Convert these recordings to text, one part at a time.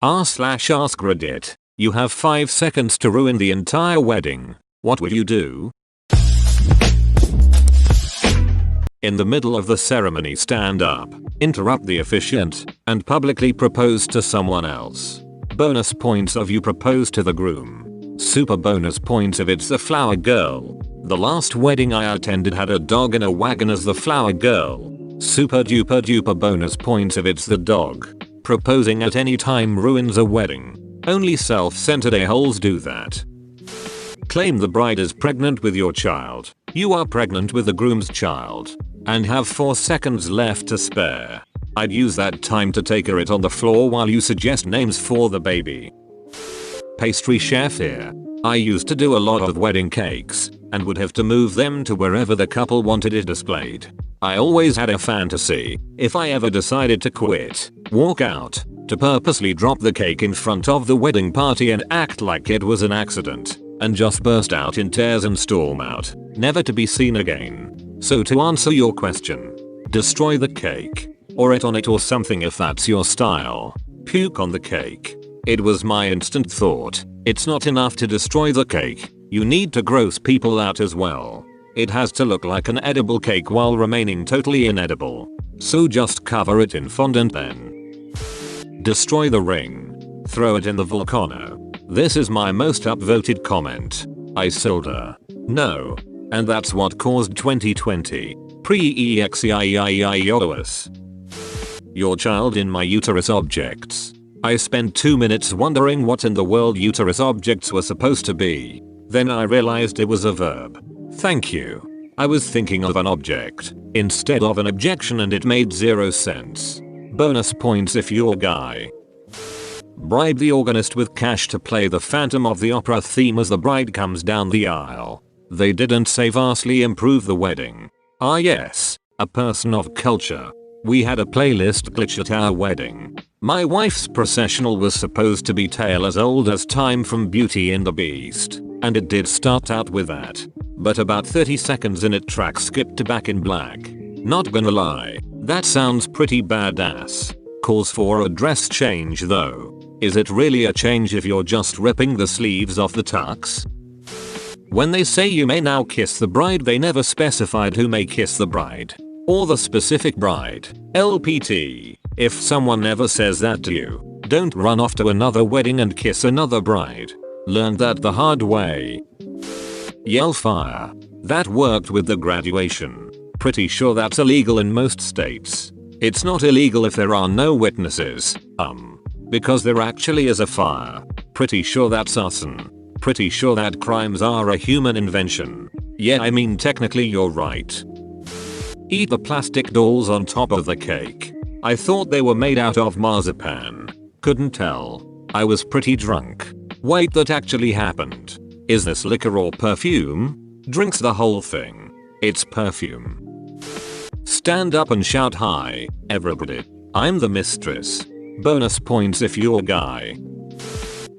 r/AskReddit. You have 5 seconds to ruin the entire wedding. What would you do? In the middle of the ceremony, stand up, interrupt the officiant, and publicly propose to someone else. Bonus points if you propose to the groom. Super bonus points if it's the flower girl. The last wedding I attended had a dog in a wagon as the flower girl. Super duper duper bonus points if it's the dog. Proposing at any time ruins a wedding. Only self-centered a-holes do that. Claim the bride is pregnant with your child. You are pregnant with the groom's child and have 4 seconds left to spare. I'd use that time to take her it on the floor while you suggest names for the baby. Pastry chef here. I used to do a lot of wedding cakes and would have to move them to wherever the couple wanted it displayed. I always had a fantasy, if I ever decided to quit, walk out, to purposely drop the cake in front of the wedding party and act like it was an accident, and just burst out in tears and storm out, never to be seen again. So to answer your question, destroy the cake, or eat on it or something if that's your style. Puke on the cake. It was my instant thought. It's not enough to destroy the cake, you need to gross people out as well. It has to look like an edible cake while remaining totally inedible. So just cover it in fondant then. Destroy the ring. Throw it in the volcano. This is my most upvoted comment. I sold her. No. And that's what caused 2020. Pre-EXIIIOS. Your child in my uterus objects. I spent 2 minutes wondering what in the world uterus objects were supposed to be. Then I realized it was a verb. Thank you. I was thinking of an object instead of an objection and it made 0 sense. Bonus points if you're a guy. Bribe the organist with cash to play the Phantom of the Opera theme as the bride comes down the aisle. They didn't say vastly improve the wedding. Ah yes, a person of culture. We had a playlist glitch at our wedding. My wife's processional was supposed to be tale as old as time from Beauty and the Beast, and it did start out with that. But about 30 seconds in it track skipped to Back in Black. Not gonna lie, that sounds pretty badass. Calls for a dress change though. Is it really a change if you're just ripping the sleeves off the tux? When they say you may now kiss the bride, they never specified who may kiss the bride. Or the specific bride. LPT. If someone ever says that to you, don't run off to another wedding and kiss another bride. Learned that the hard way. Yell fire. That worked with the graduation. Pretty sure that's illegal in most states. It's not illegal if there are no witnesses. Because there actually is a fire. Pretty sure that's arson. Pretty sure that crimes are a human invention. Yeah, I mean technically you're right. Eat the plastic dolls on top of the cake. I thought they were made out of marzipan. Couldn't tell. I was pretty drunk. Wait, that actually happened. Is this liquor or perfume? Drinks the whole thing. It's perfume. Stand up and shout hi, everybody. I'm the mistress. Bonus points if you're a guy.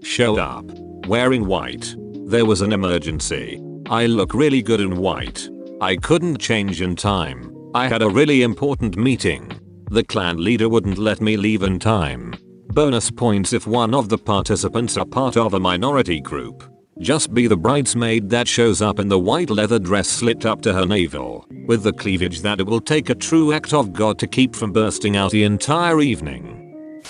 Show up. Wearing white. There was an emergency. I look really good in white. I couldn't change in time. I had a really important meeting. The clan leader wouldn't let me leave in time. Bonus points if one of the participants are part of a minority group. Just be the bridesmaid that shows up in the white leather dress slit up to her navel, with the cleavage that it will take a true act of God to keep from bursting out the entire evening.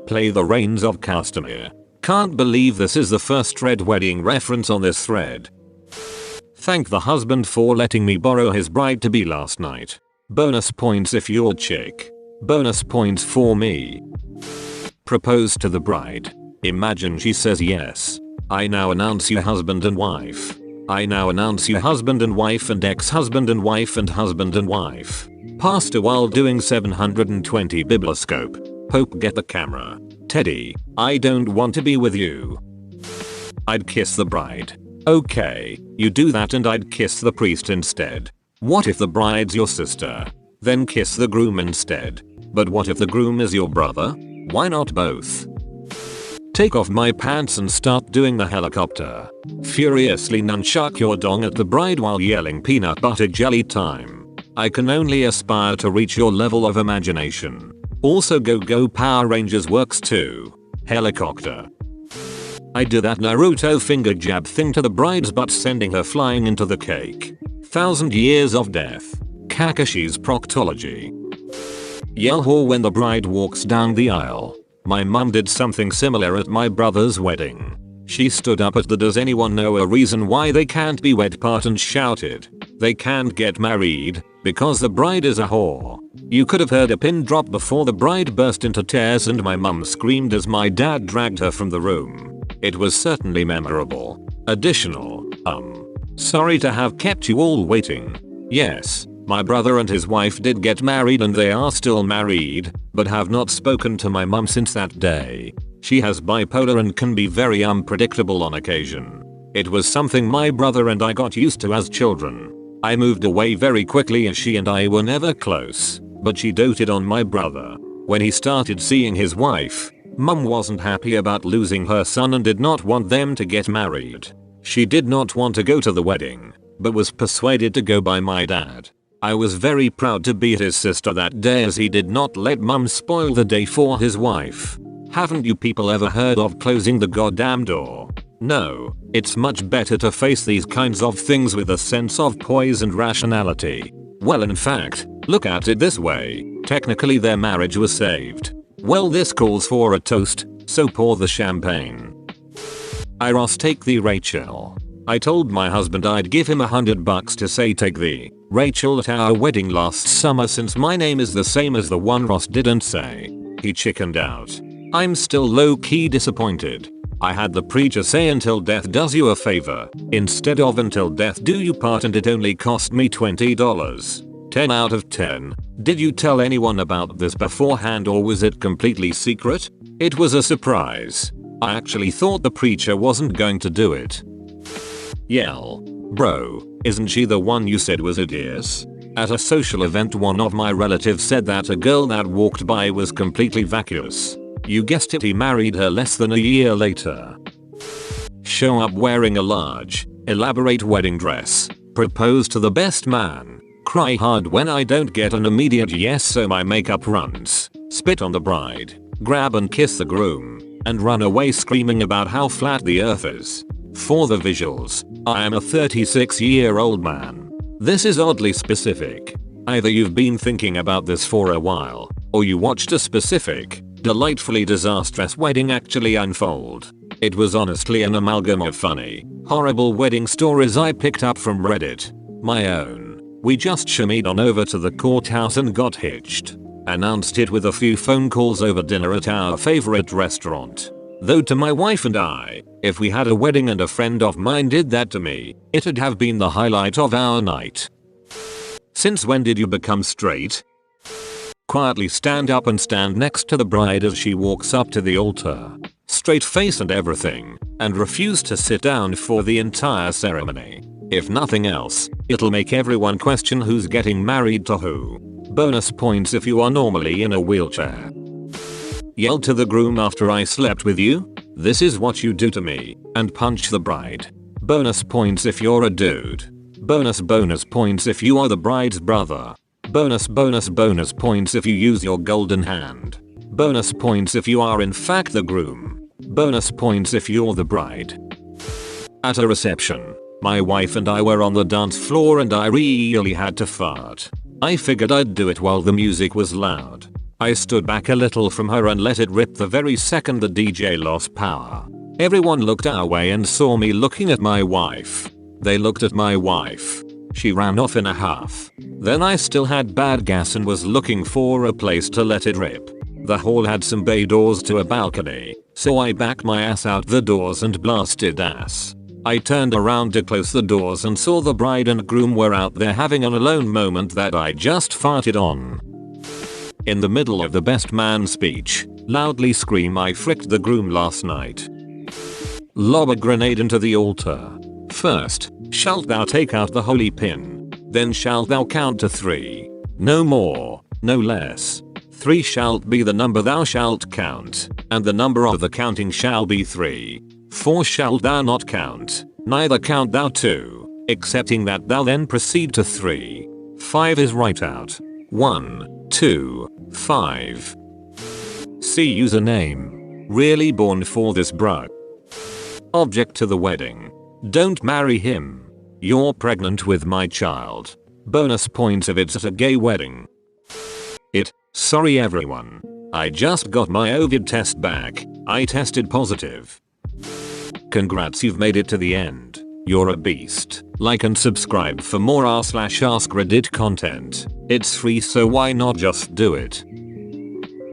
Play the Reigns of Castamere. Can't believe this is the first red wedding reference on this thread. Thank the husband for letting me borrow his bride-to-be last night. Bonus points if you're chick. Bonus points for me. Propose to the bride. Imagine she says yes. I now announce you husband and wife. I now announce you husband and wife and ex-husband and wife and husband and wife. Pastor while doing 720 biblioscope. Pope get the camera. Teddy, I don't want to be with you. I'd kiss the bride. Okay, you do that and I'd kiss the priest instead. What if the bride's your sister? Then kiss the groom instead. But what if the groom is your brother? Why not both? Take off my pants and start doing the helicopter. Furiously nunchuck your dong at the bride while yelling peanut butter jelly time. I can only aspire to reach your level of imagination. Also Go Power Rangers works too. Helicopter. I do that Naruto finger jab thing to the bride's butt, sending her flying into the cake. 1000 years of death. Kakashi's proctology. Yell whore when the bride walks down the aisle. My mum did something similar at my brother's wedding. She stood up at the "Does anyone know a reason why they can't be wed" part and shouted, "They can't get married because the bride is a whore." You could have heard a pin drop before the bride burst into tears and my mum screamed as my dad dragged her from the room. It was certainly memorable. Additional, sorry to have kept you all waiting. Yes, my brother and his wife did get married and they are still married, but have not spoken to my mum since that day. She has bipolar and can be very unpredictable on occasion. It was something my brother and I got used to as children. I moved away very quickly as she and I were never close, but she doted on my brother. When he started seeing his wife, mum wasn't happy about losing her son and did not want them to get married. She did not want to go to the wedding, but was persuaded to go by my dad. I was very proud to be his sister that day as he did not let mum spoil the day for his wife. Haven't you people ever heard of closing the goddamn door? No, it's much better to face these kinds of things with a sense of poise and rationality. Well, in fact, look at it this way, technically their marriage was saved. Well, this calls for a toast, so pour the champagne. I Ross take the Rachel. I told my husband I'd give him $100 to say take the Rachel at our wedding last summer since my name is the same as the one Ross didn't say. He chickened out. I'm still low-key disappointed. I had the preacher say "until death does you a favor" instead of "until death do you part," and it only cost me $20. 10 out of 10. Did you tell anyone about this beforehand or was it completely secret? It was a surprise. I actually thought the preacher wasn't going to do it. Yell. Bro, isn't she the one you said was hideous? At a social event one of my relatives said that a girl that walked by was completely vacuous. You guessed it, he married her less than a year later. Show up wearing a large, elaborate wedding dress. Propose to the best man. Cry hard when I don't get an immediate yes so my makeup runs. Spit on the bride. Grab and kiss the groom. And run away screaming about how flat the earth is. For the visuals, I am a 36-year-old man. This is oddly specific. Either you've been thinking about this for a while, or you watched a specific, delightfully disastrous wedding actually unfold. It was honestly an amalgam of funny, horrible wedding stories I picked up from Reddit. My own. We just shimmied on over to the courthouse and got hitched. Announced it with a few phone calls over dinner at our favorite restaurant. Though to my wife and I, if we had a wedding and a friend of mine did that to me, it'd have been the highlight of our night. Since when did you become straight? Quietly stand up and stand next to the bride as she walks up to the altar. Straight face and everything, and refuse to sit down for the entire ceremony. If nothing else, it'll make everyone question who's getting married to who. Bonus points if you are normally in a wheelchair. Yell to the groom after I slept with you? This is what you do to me, and punch the bride. Bonus points if you're a dude. Bonus points if you are the bride's brother. Bonus points if you use your golden hand. Bonus points if you are in fact the groom. Bonus points if you're the bride. At a reception, my wife and I were on the dance floor and I really had to fart. I figured I'd do it while the music was loud. I stood back a little from her and let it rip the very second the DJ lost power. Everyone looked our way and saw me looking at my wife. They looked at my wife. She ran off in a huff. Then I still had bad gas and was looking for a place to let it rip. The hall had some bay doors to a balcony, so I backed my ass out the doors and blasted ass. I turned around to close the doors and saw the bride and groom were out there having an alone moment that I just farted on. In the middle of the best man speech, loudly scream I fricked the groom last night. Lob a grenade into the altar. First, shalt thou take out the holy pin. Then shalt thou count to 3. No more, no less. 3 shalt be the number thou shalt count, and the number of the counting shall be 3. 4 shalt thou not count, neither count thou 2, excepting that thou then proceed to 3. 5 is right out. 1, 2, 5. See username. Really born for this bro. Object to the wedding. Don't marry him. You're pregnant with my child. Bonus points if it's at a gay wedding. Sorry everyone. I just got my Ovid test back. I tested positive. Congrats, you've made it to the end. You're a beast. Like and subscribe for more r/AskReddit content. It's free, so why not just do it?